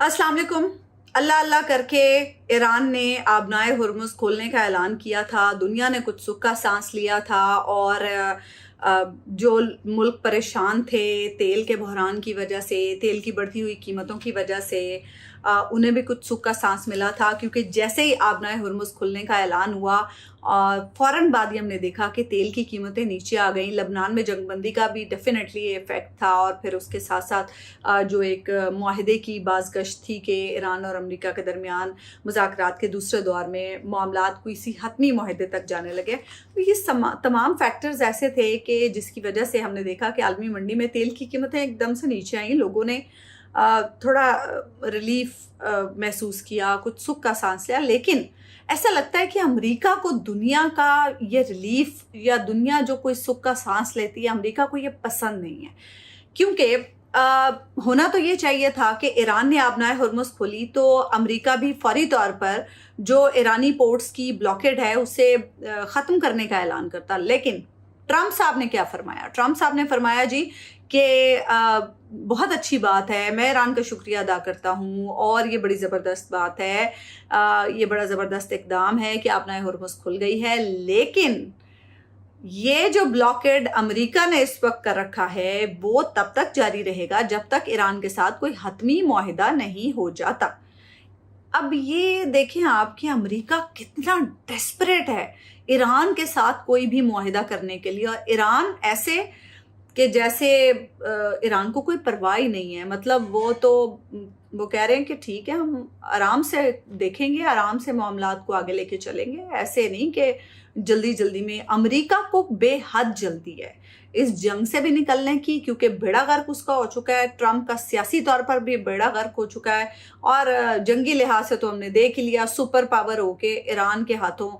अस्सलाम वालेकुम। अल्लाह अल्लाह करके ईरान ने आबनाए हुर्मुज़ खोलने का ऐलान किया था। दुनिया ने कुछ सुख का सांस लिया था और जो मुल्क परेशान थे तेल के बहरान की वजह से, तेल की बढ़ती हुई कीमतों की वजह से, उन्हें भी कुछ सुख का सांस मिला था, क्योंकि जैसे ही आबनाए हुर्मुज़ खुलने का ऐलान हुआ फ़ौरन बाद ही हमने देखा कि तेल की कीमतें नीचे आ गईं। लबनान में जंगबंदी का भी डेफिनेटली इफ़ेक्ट था, और फिर उसके साथ साथ जो एक मुआहदे की बाज़गश्त थी कि ईरान और अमेरिका के दरमियान मुज़ाकरात के दूसरे दौर में मामलात किसी हतमी मुआहदे तक जाने लगे। तो ये तमाम फैक्टर्स ऐसे थे कि जिसकी वजह से हमने देखा कि आलमी मंडी में तेल की कीमतें एकदम से नीचे आईं। लोगों ने थोड़ा रिलीफ महसूस किया, कुछ सुख का सांस लिया। लेकिन ऐसा लगता है कि अमेरिका को दुनिया का ये रिलीफ या दुनिया जो कोई सुख का सांस लेती है, अमेरिका को ये पसंद नहीं है। क्योंकि होना तो ये चाहिए था कि ईरान ने आबनाए हुर्मुज़ खोली तो अमेरिका भी फौरी तौर पर जो ईरानी पोर्ट्स की ब्लॉकेड है उसे ख़त्म करने का ऐलान करता। लेकिन ट्रंप साहब ने क्या फरमाया? ट्रंप साहब ने फरमाया जी कि बहुत अच्छी बात है, मैं ईरान का शुक्रिया अदा करता हूँ और ये बड़ी ज़बरदस्त बात है, ये बड़ा ज़बरदस्त इक़दाम है कि आबनाए हुर्मुज़ खुल गई है। लेकिन ये जो ब्लॉकेड अमेरिका ने इस वक्त कर रखा है वो तब तक जारी रहेगा जब तक ईरान के साथ कोई हतमी मुआहिदा नहीं हो जाता। अब ये देखें आप कि अमेरिका कितना डेस्परेट है ईरान के साथ कोई भी मुआहिदा करने के लिए, और ईरान ऐसे कि जैसे ईरान को कोई परवाह ही नहीं है। मतलब वो कह रहे हैं कि ठीक है, हम आराम से देखेंगे, आराम से मामलात को आगे लेके चलेंगे। ऐसे नहीं कि जल्दी जल्दी में। अमेरिका को बेहद जल्दी है इस जंग से भी निकलने की, क्योंकि बेड़ा गर्क उसका हो चुका है। ट्रंप का सियासी तौर पर भी बेड़ा गर्क हो चुका है, और जंगी लिहाज से तो हमने देख ही लिया, सुपर पावर होके ईरान के हाथों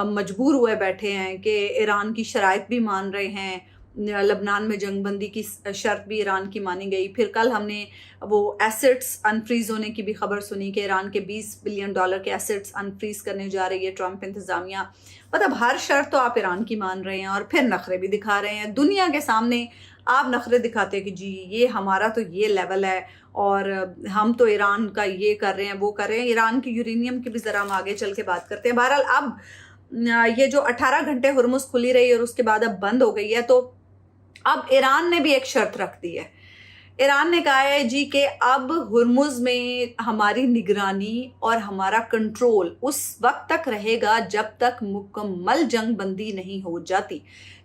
मजबूर हुए बैठे हैं कि ईरान की शराइत भी मान रहे हैं। लबनान में जंगबंदी की शर्त भी ईरान की मानी गई। फिर कल हमने वो एसेट्स अनफ्रीज़ होने की भी खबर सुनी कि ईरान के $20 बिलियन के एसेट्स अनफ्रीज़ करने जा रही है ट्रंप इंतज़ामिया। मतलब हर शर्त तो आप ईरान की मान रहे हैं और फिर नखरे भी दिखा रहे हैं। दुनिया के सामने आप नखरे दिखाते हैं कि जी ये हमारा तो ये लेवल है और हम तो ईरान का ये कर रहे हैं, वो कर रहे हैं। ईरान की यूरेनियम की भी ज़रा हम आगे चल के बात करते हैं। बहरहाल अब ये जो 18 घंटे हुर्मुज़ खुली रही और उसके बाद अब बंद हो गई है, तो अब ईरान ने भी एक शर्त रख दी है। ईरान ने कहा है जी कि अब हुर्मुज़ में हमारी निगरानी और हमारा कंट्रोल उस वक्त तक रहेगा जब तक मुकम्मल जंग बंदी नहीं हो जाती।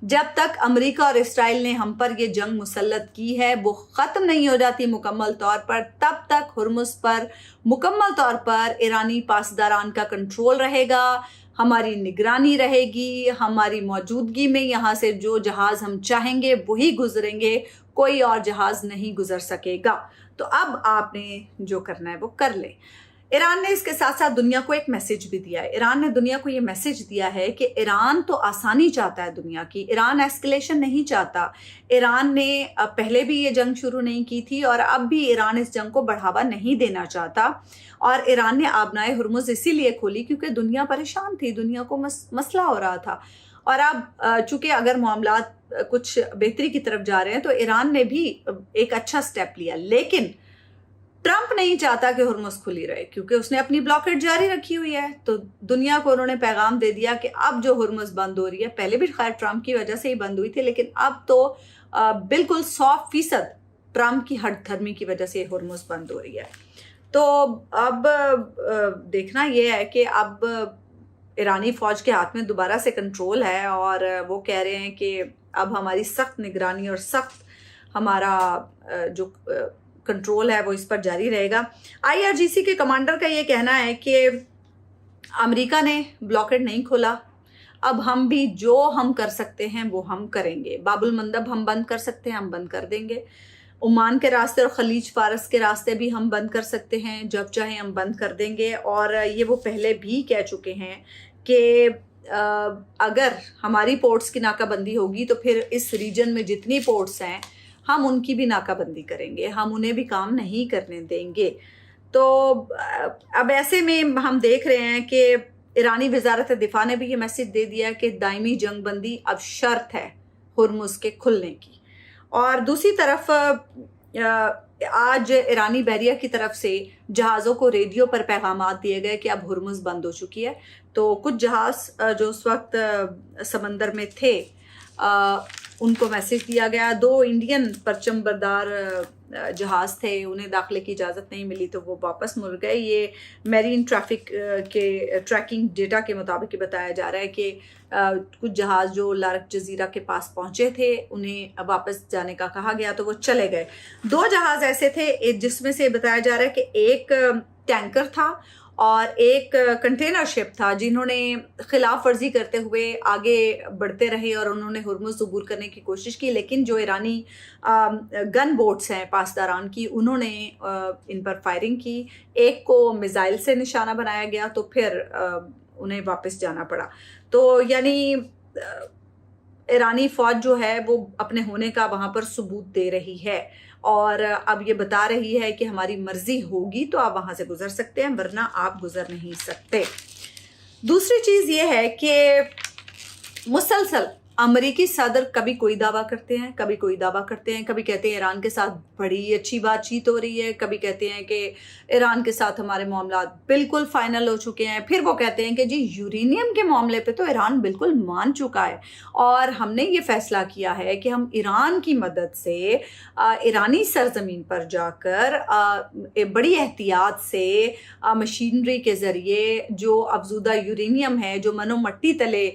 जब तक अमेरिका और इसराइल ने हम पर ये जंग मुसल्लत की है वो ख़त्म नहीं हो जाती मुकम्मल तौर पर, तब तक हुर्मुज़ पर मुकम्मल तौर पर ईरानी पासदारान का कंट्रोल रहेगा, हमारी निगरानी रहेगी, हमारी मौजूदगी में यहाँ से जो जहाज़ हम चाहेंगे वही गुजरेंगे, कोई और जहाज़ नहीं गुजर सकेगा। तो अब आपने जो करना है वो कर ले। ईरान ने इसके साथ साथ दुनिया को एक मैसेज भी दिया है। ईरान ने दुनिया को ये मैसेज दिया है कि ईरान तो आसानी चाहता है दुनिया की, ईरान एस्केलेशन नहीं चाहता। ईरान ने पहले भी ये जंग शुरू नहीं की थी और अब भी ईरान इस जंग को बढ़ावा नहीं देना चाहता। और ईरान ने आबनाए हुर्मुज़ इसीलिए खोली क्योंकि दुनिया परेशान थी, दुनिया को मसला हो रहा था। और अब चूंकि अगर मामलात कुछ बेहतरी की तरफ जा रहे हैं तो ईरान ने भी एक अच्छा स्टेप लिया। लेकिन ट्रंप नहीं चाहता कि हुर्मुज़ खुली रहे क्योंकि उसने अपनी ब्लॉकेड जारी रखी हुई है। तो दुनिया को उन्होंने पैगाम दे दिया कि अब जो हुर्मुज़ बंद हो रही है, पहले भी खैर ट्रंप की वजह से ही बंद हुई थी, लेकिन अब तो बिल्कुल 100% ट्रंप की हठधर्मी की वजह से हुर्मुज़ बंद हो रही है। तो अब देखना यह है कि अब ईरानी फ़ौज के हाथ में दोबारा से कंट्रोल है और वो कह रहे हैं कि अब हमारी सख्त निगरानी और सख्त हमारा जो कंट्रोल है वो इस पर जारी रहेगा। IRGC के कमांडर का ये कहना है कि अमेरिका ने ब्लॉकेड नहीं खोला, अब हम भी जो हम कर सकते हैं वो हम करेंगे। बाबुल मंदब हम बंद कर सकते हैं, हम बंद कर देंगे। ओमान के रास्ते और खलीज फारस के रास्ते भी हम बंद कर सकते हैं, जब चाहे हम बंद कर देंगे। और ये वो पहले भी कह चुके हैं कि अगर हमारी पोर्ट्स की नाकाबंदी होगी तो फिर इस रीजन में जितनी पोर्ट्स हैं हम उनकी भी नाकाबंदी करेंगे, हम उन्हें भी काम नहीं करने देंगे। तो अब ऐसे में हम देख रहे हैं कि ईरानी वजारत दिफा ने भी ये मैसेज दे दिया कि दायमी जंग बंदी अब शर्त है हुर्मुज़ के खुलने की। और दूसरी तरफ آج ایرانی بحریہ کی طرف سے جہازوں کو ریڈیو پر پیغامات دیے گئے کہ اب ہرمز بند ہو چکی ہے. تو کچھ جہاز جو اس وقت سمندر میں تھے ان کو میسج دیا گیا. 2 انڈین پرچم بردار جہاز تھے, انہیں داخلے کی اجازت نہیں ملی تو وہ واپس مڑ گئے. یہ میرین ٹریفک کے ٹریکنگ ڈیٹا کے مطابق بتایا جا رہا ہے کہ کچھ جہاز جو لارک جزیرہ کے پاس پہنچے تھے انہیں واپس جانے کا کہا گیا تو وہ چلے گئے. 2 جہاز ایسے تھے جس میں سے بتایا جا رہا ہے کہ ایک ٹینکر تھا اور ایک کنٹینر شپ تھا, جنہوں نے خلاف ورزی کرتے ہوئے آگے بڑھتے رہے اور انہوں نے ہرمز عبور کرنے کی کوشش کی. لیکن جو ایرانی گن بوٹس ہیں پاسداران کی, انہوں نے ان پر فائرنگ کی. ایک کو میزائل سے نشانہ بنایا گیا تو پھر انہیں واپس جانا پڑا. تو یعنی ایرانی فوج جو ہے وہ اپنے ہونے کا وہاں پر ثبوت دے رہی ہے اور اب یہ بتا رہی ہے کہ ہماری مرضی ہوگی تو آپ وہاں سے گزر سکتے ہیں ورنہ آپ گزر نہیں سکتے. دوسری چیز یہ ہے کہ مسلسل امریکی صدر کبھی کوئی دعویٰ کرتے ہیں, کبھی کوئی دعویٰ کرتے ہیں, کبھی کہتے ہیں ایران کے ساتھ بڑی اچھی بات چیت ہو رہی ہے, کبھی کہتے ہیں کہ ایران کے ساتھ ہمارے معاملات بالکل فائنل ہو چکے ہیں, پھر وہ کہتے ہیں کہ جی یورینیم کے معاملے پہ تو ایران بالکل مان چکا ہے اور ہم نے یہ فیصلہ کیا ہے کہ ہم ایران کی مدد سے ایرانی سرزمین پر جا کر بڑی احتیاط سے مشینری کے ذریعے جو افزودہ یورینیم ہے جو منو مٹی تلے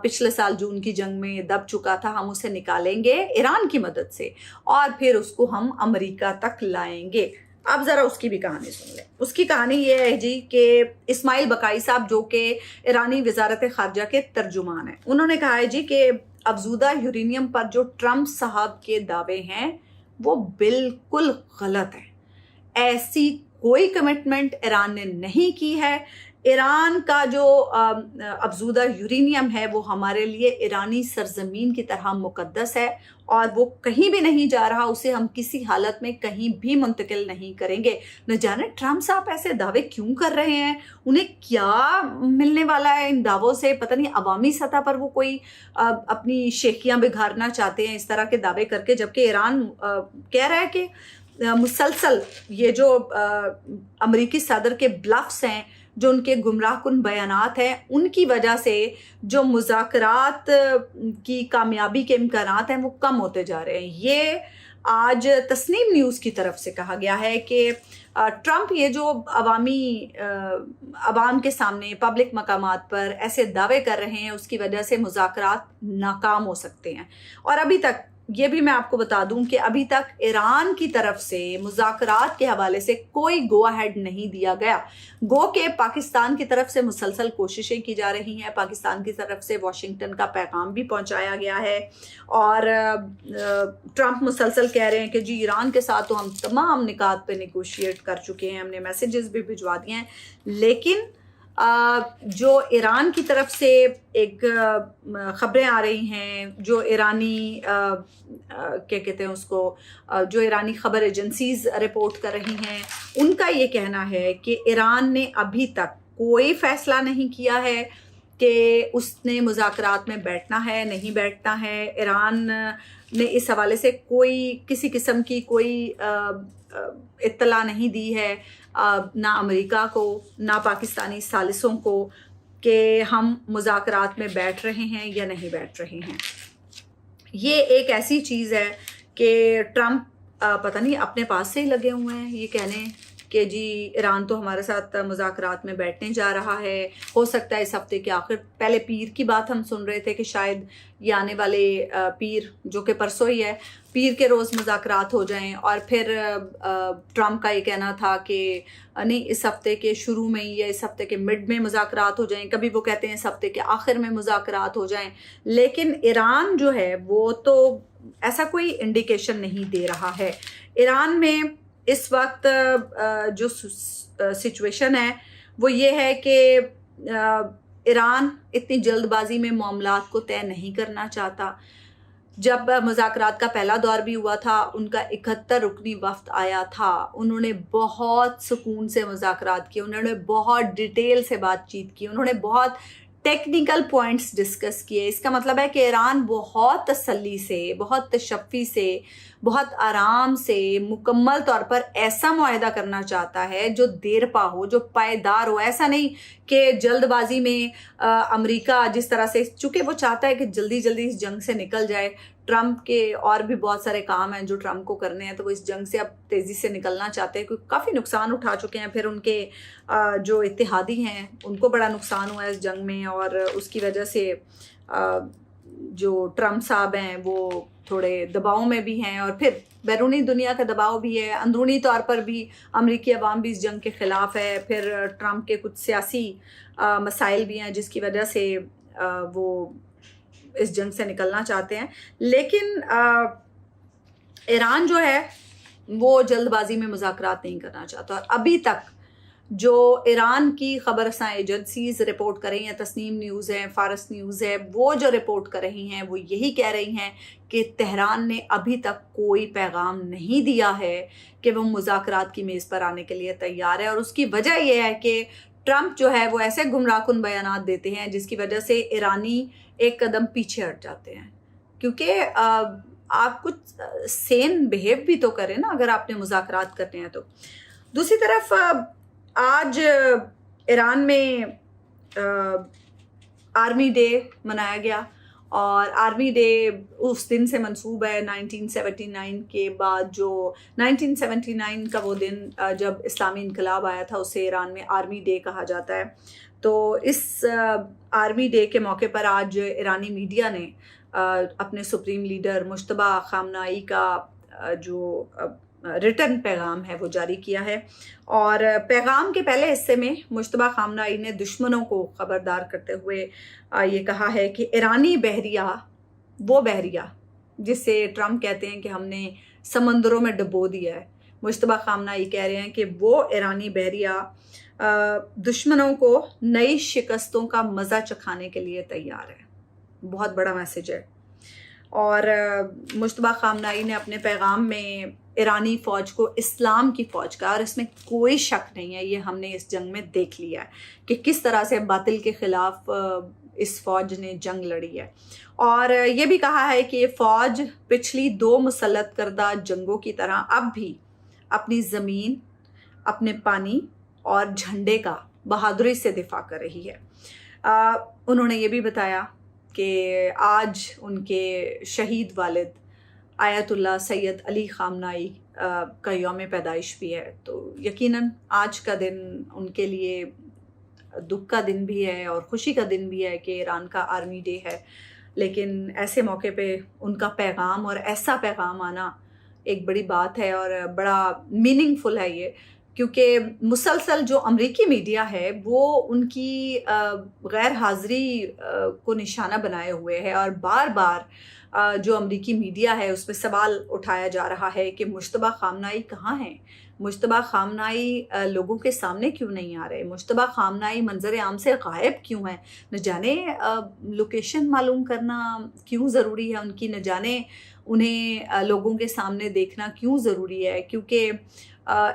پچھلے سال جون کی جنگ میں دب چکا تھا, ہم اسے نکالیں گے ایران کی مدد سے اور پھر اس کو ہم امریکہ تک لائیں گے. اب ذرا اس کی بھی کہانی سن لیں. اس کی کہانی یہ ہے جی کہ اسماعیل بقائی صاحب جو کہ ایرانی وزارت خارجہ کے ترجمان ہیں, انہوں نے کہا ہے جی کہ افزودہ یورینیم پر جو ٹرمپ صاحب کے دعوے ہیں وہ بالکل غلط ہیں. ایسی کوئی کمٹمنٹ ایران نے نہیں کی ہے. ایران کا جو افزودہ یورینیم ہے وہ ہمارے لیے ایرانی سرزمین کی طرح مقدس ہے اور وہ کہیں بھی نہیں جا رہا, اسے ہم کسی حالت میں کہیں بھی منتقل نہیں کریں گے. نہ جانے ٹرمپ صاحب ایسے دعوے کیوں کر رہے ہیں, انہیں کیا ملنے والا ہے ان دعووں سے, پتہ نہیں عوامی سطح پر وہ کوئی اپنی شیخیاں بگھارنا چاہتے ہیں اس طرح کے دعوے کر کے, جبکہ ایران کہہ رہا ہے کہ مسلسل یہ جو امریکی صدر کے بلفس ہیں, جو ان کے گمراہ کن بیانات ہیں, ان کی وجہ سے جو مذاکرات کی کامیابی کے امکانات ہیں وہ کم ہوتے جا رہے ہیں. یہ آج تسنیم نیوز کی طرف سے کہا گیا ہے کہ ٹرمپ یہ جو عوام کے سامنے پبلک مقامات پر ایسے دعوے کر رہے ہیں اس کی وجہ سے مذاکرات ناکام ہو سکتے ہیں. اور ابھی تک یہ بھی میں آپ کو بتا دوں کہ ابھی تک ایران کی طرف سے مذاکرات کے حوالے سے کوئی گو ہیڈ نہیں دیا گیا. گو کہ پاکستان کی طرف سے مسلسل کوششیں کی جا رہی ہیں, پاکستان کی طرف سے واشنگٹن کا پیغام بھی پہنچایا گیا ہے اور ٹرمپ مسلسل کہہ رہے ہیں کہ جی ایران کے ساتھ تو ہم تمام نکات پہ نیگوشیٹ کر چکے ہیں, ہم نے میسیجز بھی بھجوا دیے ہیں. لیکن جو ایران کی طرف سے ایک خبریں آ رہی ہیں, جو ایرانی کیا کہتے ہیں اس کو, جو ایرانی خبر ایجنسیز رپورٹ کر رہی ہیں, ان کا یہ کہنا ہے کہ ایران نے ابھی تک کوئی فیصلہ نہیں کیا ہے کہ اس نے مذاکرات میں بیٹھنا ہے نہیں بیٹھنا ہے. ایران نے اس حوالے سے کوئی کسی قسم کی کوئی اطلاع نہیں دی ہے, نہ امریکہ کو نہ پاکستانی ثالثوں کو, کہ ہم مذاکرات میں بیٹھ رہے ہیں یا نہیں بیٹھ رہے ہیں. یہ ایک ایسی چیز ہے کہ ٹرمپ پتہ نہیں اپنے پاس سے ہی لگے ہوئے ہیں یہ کہنے کہ جی ایران تو ہمارے ساتھ مذاکرات میں بیٹھنے جا رہا ہے. ہو سکتا ہے اس ہفتے کے آخر, پہلے پیر کی بات ہم سن رہے تھے کہ شاید یہ آنے والے پیر جو کہ پرسوں ہی ہے, پیر کے روز مذاکرات ہو جائیں, اور پھر ٹرمپ کا یہ کہنا تھا کہ نہیں اس ہفتے کے شروع میں یا اس ہفتے کے مڈ میں مذاکرات ہو جائیں, کبھی وہ کہتے ہیں اس ہفتے کے آخر میں مذاکرات ہو جائیں. لیکن ایران جو ہے وہ تو ایسا کوئی انڈیکیشن نہیں دے رہا ہے. ایران میں اس وقت جو سچویشن ہے وہ یہ ہے کہ ایران اتنی جلد بازی میں معاملات کو طے نہیں کرنا چاہتا. جب مذاکرات کا پہلا دور بھی ہوا تھا, ان کا 71 رکنی وفد آیا تھا, انہوں نے بہت سکون سے مذاکرات کیے, انہوں نے بہت ڈیٹیل سے بات چیت کی, انہوں نے بہت टेक्निकल पॉइंट्स डिस्कस किए। इसका मतलब है कि ईरान बहुत तसल्ली से, बहुत तशफ़ी से, बहुत आराम से, मुकम्मल तौर पर ऐसा मुआहदा करना चाहता है जो देरपा हो, जो पायदार हो। ऐसा नहीं कि जल्दबाजी में अमेरिका जिस तरह से, चूँकि वो चाहता है कि जल्दी जल्दी इस जंग से निकल जाए। ट्रंप के और भी बहुत सारे काम हैं जो ट्रंप को करने हैं, तो वो इस जंग से अब तेज़ी से निकलना चाहते हैं, क्योंकि काफ़ी नुकसान उठा चुके हैं। फिर उनके जो इत्तेहादी हैं उनको बड़ा नुकसान हुआ है इस जंग में, और उसकी वजह से जो ट्रंप साहब हैं वो थोड़े दबाव में भी हैं, और फिर बैरूनी दुनिया का दबाव भी है, अंदरूनी तौर पर भी अमरीकी अवाम भी इस जंग के ख़िलाफ़ है। फिर ट्रंप के कुछ सियासी मसाइल भी हैं जिसकी वजह से वो इस जंग से निकलना चाहते हैं। लेकिन ईरान जो है वो जल्दबाजी में मुज़ाकरात नहीं करना चाहता। और अभी तक जो ईरान की ख़बर रसां एजेंसीज़ रिपोर्ट कर रही हैं, तस्नीम न्यूज़ है, फारस न्यूज़ है, वो जो रिपोर्ट कर रही हैं वो यही कह रही हैं कि तेहरान ने अभी तक कोई पैगाम नहीं दिया है कि वो मुज़ाकरात की मेज़ पर आने के लिए तैयार है। और उसकी वजह यह है कि ट्रंप जो है वो ऐसे गुमराहकुन बयानात देते हैं जिसकी वजह से ईरानी एक कदम पीछे हट जाते हैं, क्योंकि आप कुछ सेन बिहेव भी तो करें ना अगर आपने मुज़ाकरात करने हैं तो। दूसरी तरफ आज ईरान में आर्मी डे मनाया गया, और आर्मी डे उस दिन से मंसूब है 1979 के बाद, जो 1979 का वो दिन जब इस्लामी इनकलाब आया था उसे ईरान में आर्मी डे कहा जाता है। तो इस आर्मी डे के मौके पर आज ईरानी मीडिया ने अपने सुप्रीम लीडर मुश्तबा खामनाई का जो रिटर्न पैगाम है वो जारी किया है। और पैगाम के पहले हिस्से में मुश्तबा खामनाई ने दुश्मनों को खबरदार करते हुए ये कहा है कि ईरानी बहरिया, वो बहरिया जिसे ट्रंप कहते हैं कि हमने समंदरों में डुबो दिया है, मुश्तबा खामनाई कह रहे हैं कि वो ईरानी बहरिया दुश्मनों को नई शिकस्तों का मज़ा चखाने के लिए तैयार है। बहुत बड़ा मैसेज है। और मुश्तबा खामनाई ने अपने पैगाम में ईरानी फ़ौज को इस्लाम की फ़ौज का, और इसमें कोई शक नहीं है, ये हमने इस जंग में देख लिया है कि किस तरह से बातिल के ख़िलाफ़ इस फ़ौज ने जंग लड़ी है। और ये भी कहा है कि ये फ़ौज पिछली 2 मुसल्लत करदा जंगों की तरह अब भी अपनी ज़मीन, अपने पानी और झंडे का बहादुरी से दिफा कर रही है। उन्होंने ये भी बताया कि आज उनके शहीद वालिद आयतुल्लाह सैयद अली खामनाई का यौम पैदाइश भी है, तो यकीनन आज का दिन उनके लिए दुख का दिन भी है और ख़ुशी का दिन भी है कि ईरान का आर्मी डे है। लेकिन ऐसे मौके पे उनका पैगाम और ऐसा पैगाम आना एक बड़ी बात है और बड़ा मीनिंगफुल है ये, क्योंकि मुसलसल जो अमरीकी मीडिया है वो उनकी गैर हाज़िरी को निशाना बनाए हुए है, और बार बार जो अमरीकी मीडिया है उसमें सवाल उठाया जा रहा है कि मुश्तबा खामनाई कहाँ हैं, मुश्तबा खामनाई लोगों के सामने क्यों नहीं आ रहे, मुश्तबा खामनाई मंजर आम से गायब क्यों हैं, न जाने लोकेशन मालूम करना क्यों ज़रूरी है उनकी, न जाने उन्हें लोगों के सामने देखना क्यों ज़रूरी है। क्योंकि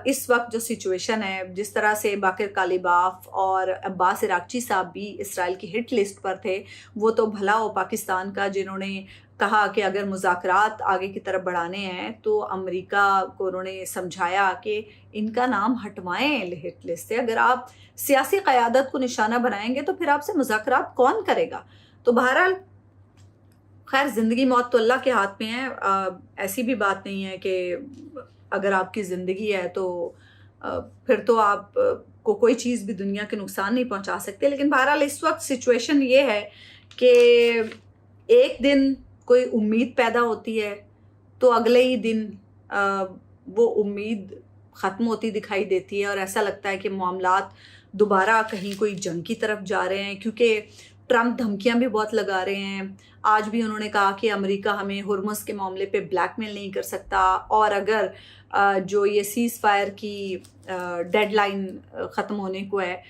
इस वक्त जो सिचुएशन है, जिस तरह से बाकिर कालिबाफ और अब्बास इराक़ची साहब भी इसराइल की हिट लिस्ट पर थे, वो तो भला हो पाकिस्तान का जिन्होंने कहा कि अगर मुज़ाकरात आगे की तरफ बढ़ाने हैं तो अमेरिका को उन्होंने समझाया कि इनका नाम हटवाएं हिट लिस्ट से। अगर आप सियासी क़यादत को निशाना बनाएंगे तो फिर आपसे मुज़ाकरात कौन करेगा। तो बहरहाल खैर ज़िंदगी मौत तो अल्लाह के हाथ में है। ऐसी भी बात नहीं है कि अगर आपकी ज़िंदगी है तो फिर तो आप को कोई चीज़ भी दुनिया के नुकसान नहीं पहुंचा सकते। लेकिन बहरहाल इस वक्त सिचुएशन ये है कि एक दिन कोई उम्मीद पैदा होती है तो अगले ही दिन वो उम्मीद ख़त्म होती दिखाई देती है, और ऐसा लगता है कि मामलात दोबारा कहीं कोई जंग की तरफ जा रहे हैं, क्योंकि ट्रंप धमकियां भी बहुत लगा रहे हैं। आज भी उन्होंने कहा कि अमेरिका हमें हुर्मुज़ के मामले पे ब्लैकमेल नहीं कर सकता, और अगर जो ये सीज़ फायर की डेडलाइन ख़त्म होने को है,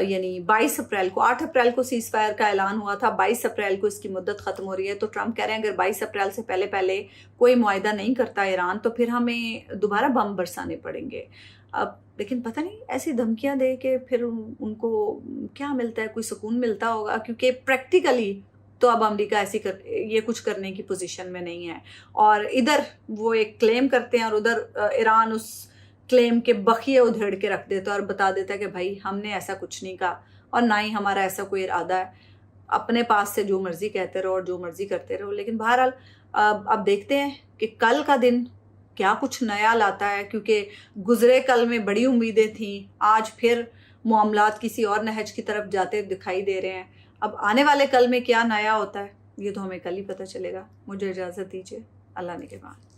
यानी 22 अप्रैल को, 8 अप्रैल को सीज़ फायर का ऐलान हुआ था, 22 अप्रैल को इसकी मुद्दत ख़त्म हो रही है, तो ट्रंप कह रहे हैं अगर 22 अप्रैल से पहले कोई मुआहदा नहीं करता ईरान तो फिर हमें दोबारा बम बरसाने पड़ेंगे। اب لیکن پتہ نہیں ایسی دھمکیاں دے کے پھر ان کو کیا ملتا ہے، کوئی سکون ملتا ہوگا، کیونکہ پریکٹیکلی تو اب امریکہ یہ کچھ کرنے کی پوزیشن میں نہیں ہے. اور ادھر وہ ایک کلیم کرتے ہیں اور ادھر ایران اس کلیم کے بخیے ادھیڑ کے رکھ دیتا ہے اور بتا دیتا ہے کہ بھائی ہم نے ایسا کچھ نہیں کہا اور نہ ہی ہمارا ایسا کوئی ارادہ ہے، اپنے پاس سے جو مرضی کہتے رہو اور جو مرضی کرتے رہو. لیکن بہرحال اب دیکھتے ہیں کہ کل کا دن کیا کچھ نیا لاتا ہے، کیونکہ گزرے کل میں بڑی امیدیں تھیں، آج پھر معاملات کسی اور نہج کی طرف جاتے دکھائی دے رہے ہیں. اب آنے والے کل میں کیا نیا ہوتا ہے یہ تو ہمیں کل ہی پتہ چلے گا. مجھے اجازت دیجیے، اللہ نگہبان.